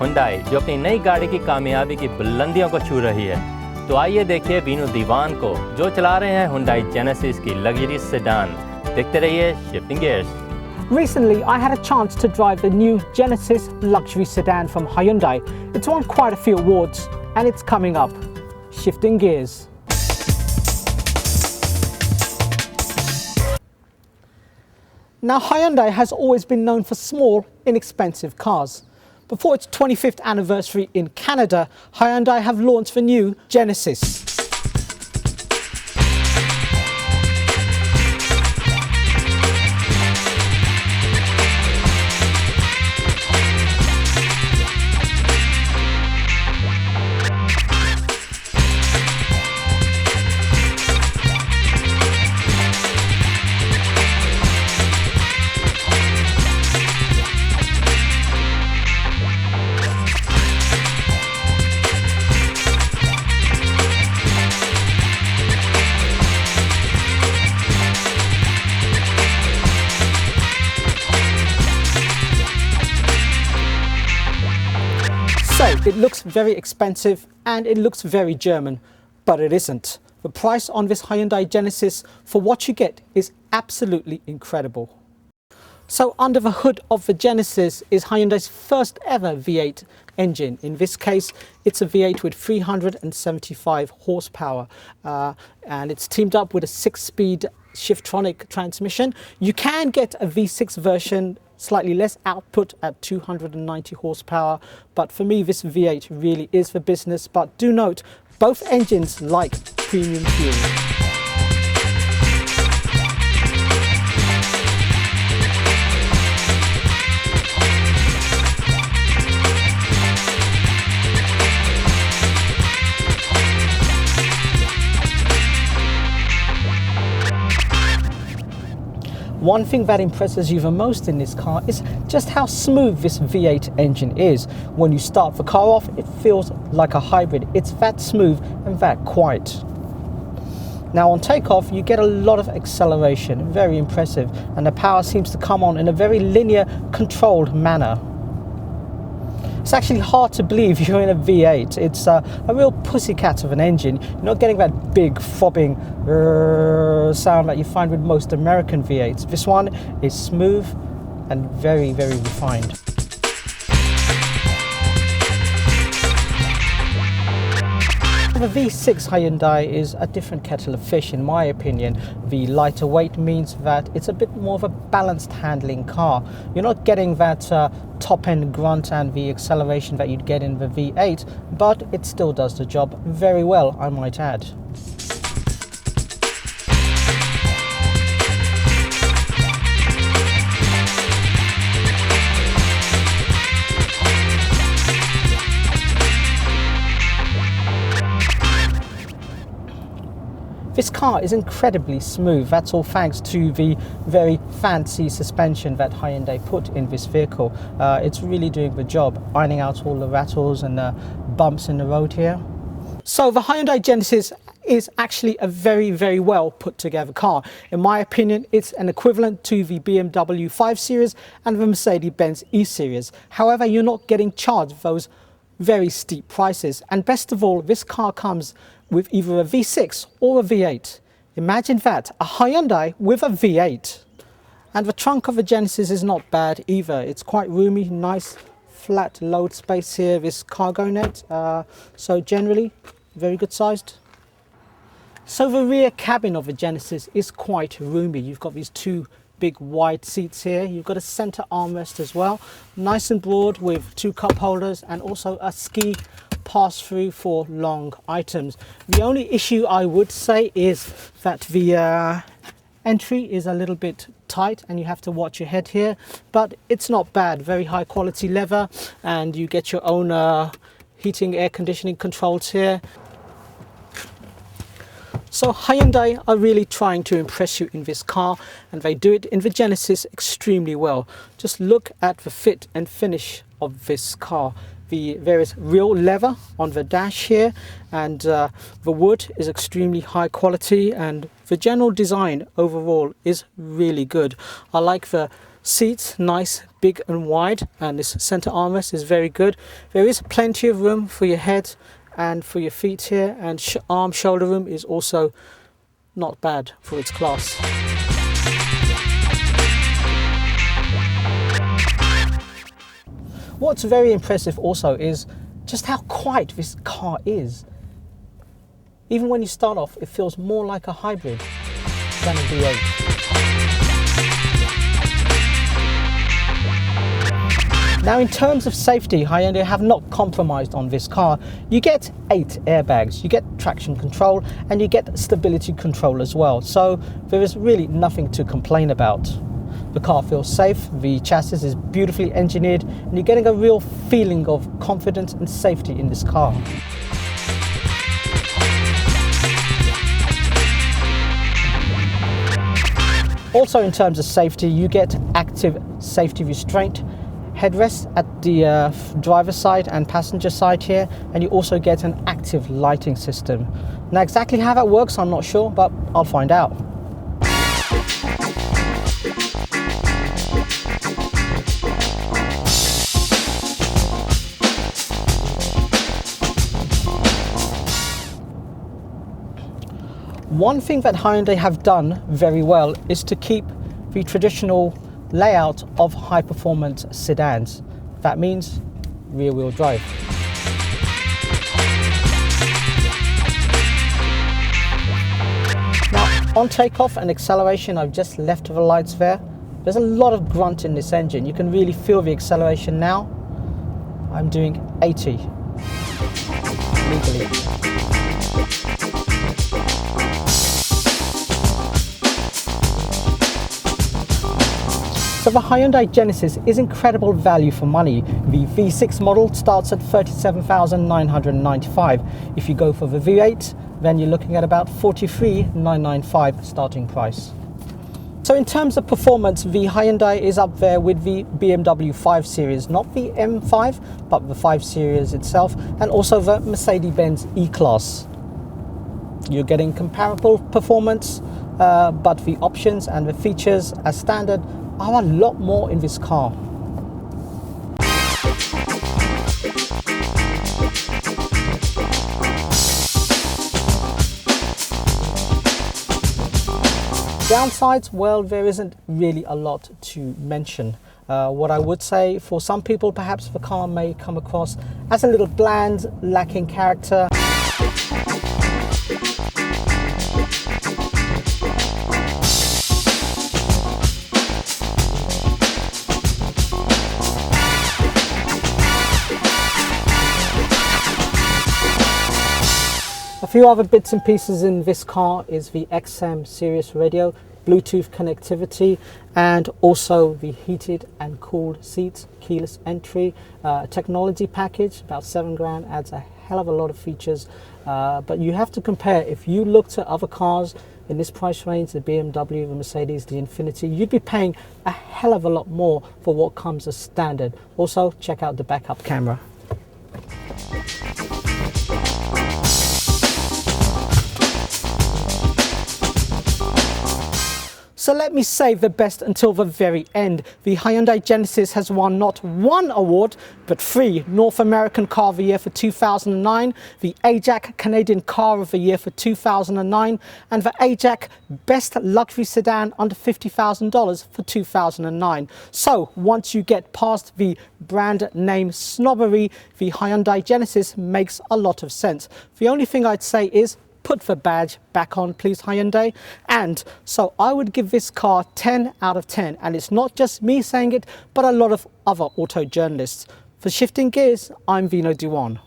Hyundai जो अपनी नई गाड़ी की कामयाबी की बुलंदियों को छू रही है। तो आइए देखिए बीनू दीवान को जो चला रहे हैं Hyundai Genesis की लग्जरी सेडान। देखते रहिए shifting gears. Recently, I had a chance to drive the new Genesis luxury sedan from Hyundai. It's won quite a few awards and it's coming up. Shifting gears. Now, Hyundai has always been known for small, inexpensive cars. Before its 25th anniversary in Canada, Hyundai have launched the new Genesis. So, it looks very expensive and it looks very German, but it isn't. The price on this Hyundai Genesis for what you get is absolutely incredible. So under the hood of the Genesis is Hyundai's first ever V8 engine. In this case, it's a V8 with 375 horsepower and it's teamed up with a 6-speed Shiftronic transmission. You can get a V6 version, slightly less output at 290 horsepower, but for me this V8 really is for business. But do note, both engines like premium fuel. One thing that impresses you the most in this car is just how smooth this V8 engine is. When you start the car off, it feels like a hybrid. It's that smooth and that quiet. Now on takeoff, you get a lot of acceleration, very impressive, and the power seems to come on in a very linear, controlled manner. It's actually hard to believe you're in a V8. It's a real pussycat of an engine. You're not getting that big throbbing sound that you find with most American V8s. This one is smooth and very, very refined. The V6 Hyundai is a different kettle of fish in my opinion. The lighter weight means that it's a bit more of a balanced handling car. You're not getting that top end grunt and the acceleration that you'd get in the V8, but it still does the job very well, I might add. This car is incredibly smooth. That's all thanks to the very fancy suspension that Hyundai put in this vehicle. It's really doing the job, ironing out all the rattles and bumps in the road here. So the Hyundai Genesis is actually a very, very well put together car. In my opinion, it's an equivalent to the BMW 5 Series and the Mercedes-Benz E-Series. However, you're not getting charged those very steep prices. And best of all, this car comes with either a V6 or a V8. Imagine that, a Hyundai with a V8. And the trunk of the Genesis is not bad either. It's quite roomy, nice flat load space here, this cargo net. So generally, very good sized. So the rear cabin of the Genesis is quite roomy. You've got these two big wide seats here. You've got a center armrest as well, nice and broad with two cup holders and also a ski pass through for long items. The only issue I would say is that the entry is a little bit tight and you have to watch your head here, but it's not bad. Very high quality leather and you get your own heating, air conditioning controls here. So Hyundai are really trying to impress you in this car, and they do it in the Genesis extremely well. Just look at the fit and finish of this car. There is real leather on the dash here, and the wood is extremely high quality, and the general design overall is really good. I like the Seats, nice, big and wide, and this center armrest is very good. There is plenty of room for your head and for your feet here, and arm shoulder room is also not bad for its class. What's very impressive also is just how quiet this car is. Even when you start off, it feels more like a hybrid than a V8. Now, in terms of safety, Hyundai have not compromised on this car. You get 8 airbags, you get traction control, and you get stability control as well. So there is really nothing to complain about. The car feels safe, the chassis is beautifully engineered, and you're getting a real feeling of confidence and safety in this car. Also, in terms of safety, you get active safety restraint headrest at the driver's side and passenger side here, and you also get an active lighting system. Now, exactly how that works, I'm not sure, but I'll find out. One thing that Hyundai have done very well is to keep the traditional layout of high-performance sedans. That means rear-wheel drive. Now, on takeoff and acceleration, I've just left the lights there. There's a lot of grunt in this engine. You can really feel the acceleration now. I'm doing 80 legally. So the Hyundai Genesis is incredible value for money. The V6 model starts at $37,995. If you go for the V8, then you're looking at about $43,995 starting price. So in terms of performance, the Hyundai is up there with the BMW 5 Series, not the M5, but the 5 Series itself, and also the Mercedes-Benz E-Class. You're getting comparable performance, but the options and the features as standard are a lot more in this car. Downsides, well, there isn't really a lot to mention. What I would say, for some people, perhaps the car may come across as a little bland, lacking character. A few other bits and pieces in this car is the XM Sirius radio, Bluetooth connectivity, and also the heated and cooled seats, keyless entry, technology package, about $7,000, adds a hell of a lot of features. But you have to compare. If you looked at other cars in this price range, the BMW, the Mercedes, the Infiniti, you'd be paying a hell of a lot more for what comes as standard. Also, check out the backup camera. So let me save the best until the very end. The Hyundai Genesis has won not one award, but 3. North American Car of the Year for 2009, the AJAC Canadian Car of the Year for 2009, and the AJAC Best Luxury Sedan under $50,000 for 2009. So once you get past the brand name snobbery, the Hyundai Genesis makes a lot of sense. The only thing I'd say is, put the badge back on, please, Hyundai. And so I would give this car 10 out of 10. And it's not just me saying it, but a lot of other auto journalists. For Shifting Gears, I'm Vino Duan.